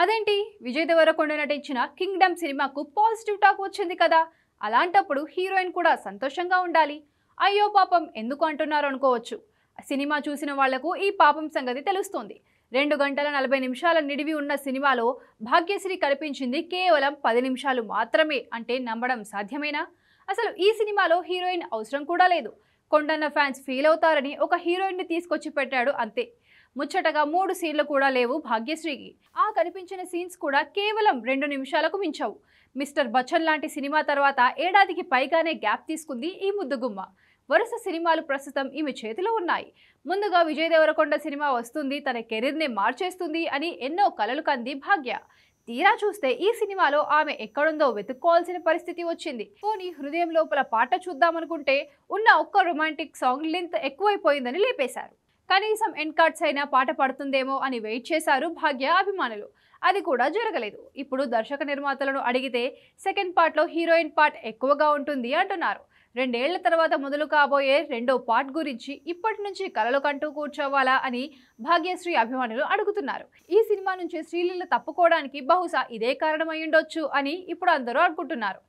అదేంటి విజయ్ దేవరకొండ నటించిన కింగ్డమ్ సినిమాకు పాజిటివ్ టాక్ వచ్చింది కదా. అలాంటప్పుడు హీరోయిన్ కూడా సంతోషంగా ఉండాలి. అయ్యో పాపం ఎందుకు అంటున్నారు అనుకోవచ్చు. సినిమా చూసిన వాళ్లకు ఈ పాపం సంగతి తెలుస్తోంది. 2 గంటల 40 నిమిషాల నిడివి ఉన్న సినిమాలో భాగ్యశ్రీ కనిపించింది కేవలం 10 నిమిషాలు మాత్రమే అంటే నమ్మడం సాధ్యమేనా? అసలు ఈ సినిమాలో హీరోయిన్ అవసరం కూడా లేదు. కొండన్న ఫ్యాన్స్ ఫీల్ అవుతారని ఒక హీరోయిన్ ని తీసుకొచ్చి పెట్టాడు అంతే. ముచ్చటగా 3 సీన్లు కూడా లేవు భాగ్యశ్రీకి. ఆ కనిపించిన సీన్స్ కూడా కేవలం 2 నిమిషాలకు మించవు. మిస్టర్ బచ్చన్ లాంటి సినిమా తర్వాత ఏడాదికి పైగానే గ్యాప్ తీసుకుంది ఈ ముద్దుగుమ్మ. వరుస సినిమాలు ప్రస్తుతం ఈమె చేతిలో ఉన్నాయి. ముందుగా విజయ్ దేవరకొండ సినిమా వస్తుంది, తన కెరీర్నే మార్చేస్తుంది అని ఎన్నో కలలు కంది భాగ్య. తీరా చూస్తే ఈ సినిమాలో ఆమె ఎక్కడుందో వెతుక్కోవాల్సిన పరిస్థితి వచ్చింది. పోనీ హృదయం లోపల పాట చూద్దామనుకుంటే ఉన్న ఒక్క రొమాంటిక్ సాంగ్ లెంత్ ఎక్కువైపోయిందని లేపేశారు. కనీసం ఎండ్ కార్డ్స్ అయినా పాట పడుతుందేమో అని వెయిట్ చేశారు భాగ్య అభిమానులు. అది కూడా జరగలేదు. ఇప్పుడు దర్శక నిర్మాతలను అడిగితే సెకండ్ పార్ట్లో హీరోయిన్ పార్ట్ ఎక్కువగా ఉంటుంది అంటున్నారు. 2 ఏళ్ల తర్వాత మొదలు కాబోయే రెండో పార్ట్ గురించి ఇప్పటి నుంచి కలలు కంటూ కూర్చోవాలా అని భాగ్యశ్రీ అభిమానులు అడుగుతున్నారు. ఈ సినిమా నుంచి శ్రీలీల తప్పుకోవడానికి బహుశా ఇదే కారణమయ్యుండొచ్చు అని ఇప్పుడు అందరూ అనుకుంటున్నారు.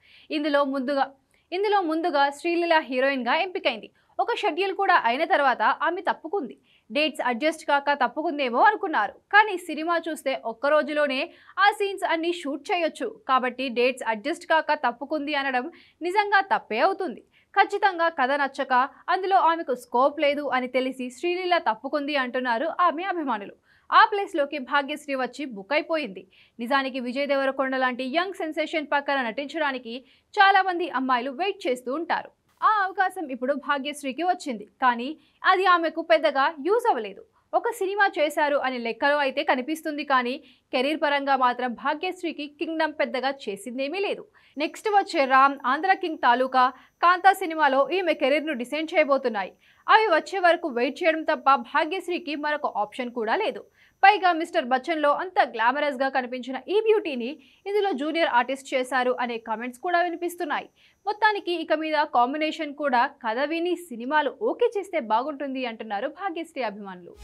ఇందులో ముందుగా శ్రీలీల హీరోయిన్ గా ఎంపికైంది. ఒక షెడ్యూల్ కూడా అయిన తర్వాత ఆమె తప్పుకుంది. డేట్స్ అడ్జస్ట్ కాక తప్పుకుందేమో అనుకున్నారు. కానీ సినిమా చూస్తే ఒక్క రోజులోనే ఆ సీన్స్ అన్ని షూట్ చేయొచ్చు. కాబట్టి డేట్స్ అడ్జస్ట్ కాక తప్పుకుంది అనడం నిజంగా తప్పే అవుతుంది. ఖచ్చితంగా కథ నచ్చక అందులో ఆమెకు స్కోప్ లేదు అని తెలిసి శ్రీలీల తప్పుకుంది అంటున్నారు ఆమె అభిమానులు. ఆ ప్లేస్లోకి భాగ్యశ్రీ వచ్చి బుక్ అయిపోయింది. నిజానికి విజయ్ దేవరకొండ లాంటి యంగ్ సెన్సేషన్ పక్కన నటించడానికి చాలా మంది అమ్మాయిలు వెయిట్ చేస్తూ ఉంటారు. ఆ అవకాశం ఇప్పుడు భాగ్యశ్రీకి వచ్చింది. కానీ అది ఆమెకు పెద్దగా యూజ్ అవ్వలేదు. ఒక సినిమా చేశారు అనే లెక్కలో అయితే కనిపిస్తుంది. కానీ కెరీర్ పరంగా మాత్రం భాగ్యశ్రీకి కింగ్డమ్ పెద్దగా చేసిందేమీ లేదు. నెక్స్ట్ వచ్చే రామ్, ఆంధ్ర కింగ్ తాలూకా, కాంతా సినిమాలో ఈమె కెరీర్ను డిసైడ్ చేయబోతున్నాయి. అవి వచ్చే వరకు వెయిట్ చేయడం తప్ప భాగ్యశ్రీకి మరొక ఆప్షన్ కూడా లేదు. పైగా మిస్టర్ బచ్చన్లో అంత గ్లామరస్గా కనిపించిన ఈ బ్యూటీని ఇందులో జూనియర్ ఆర్టిస్ట్ చేశారు అనే కామెంట్స్ కూడా వినిపిస్తున్నాయి. మొత్తానికి ఇక మీద కాంబినేషన్ కూడా కథ విని సినిమాలు ఓకే చేస్తే బాగుంటుంది అంటున్నారు భాగ్యశ్రీ అభిమానులు.